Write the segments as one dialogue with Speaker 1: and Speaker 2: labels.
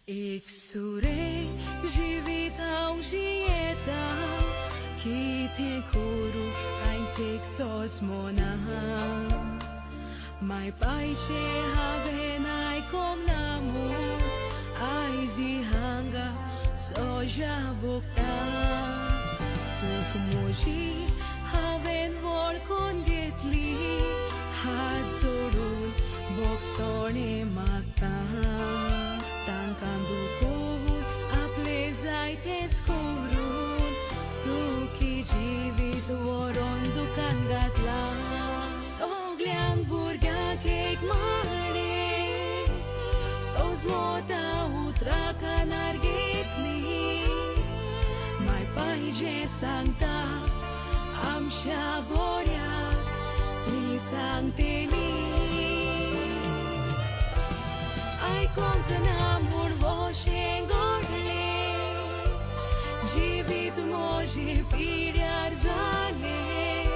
Speaker 1: एक सुरे जिविताw sieta Kite kuru ein sexos mona Mai paishe haven ai kom namu Ai zihanga soja bukta Suk moji haven vol kongetli Had sorun boksone magta Tankandukohun आपले जायतेच करून सुखी जीवित व्हरून दुकान घातला सगळ्यांक भुरग्यांक एक माडे सोज मोता उतरां कानार घेतली माय पाहिजे सांगता आमच्या बोऱ्याक ती सांगतेली आयकोंक ना म्हूण वोशें घडलें जिवीत म्हजें पिड्यार जालें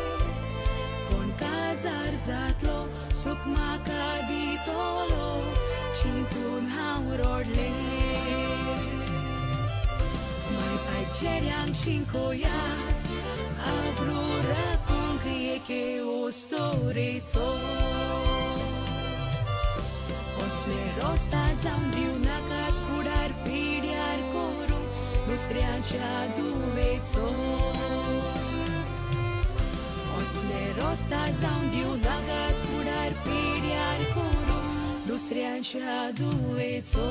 Speaker 1: कोण काजार जातलो सूख म्हाका दितलो चिंतून हांव रडलें माय पाय चेड्यांक शिंकोयात आब्रू राखूंक एके ओस्तोरेचो असले रोस्ता जावन दिव नाकात फुडार पिड्यार करून दुसऱ्यांच्या दुवेचो असले रोस्ता जावन दिव नाकात फुडार पिड्यार करून दुसऱ्यांच्या दुवेचो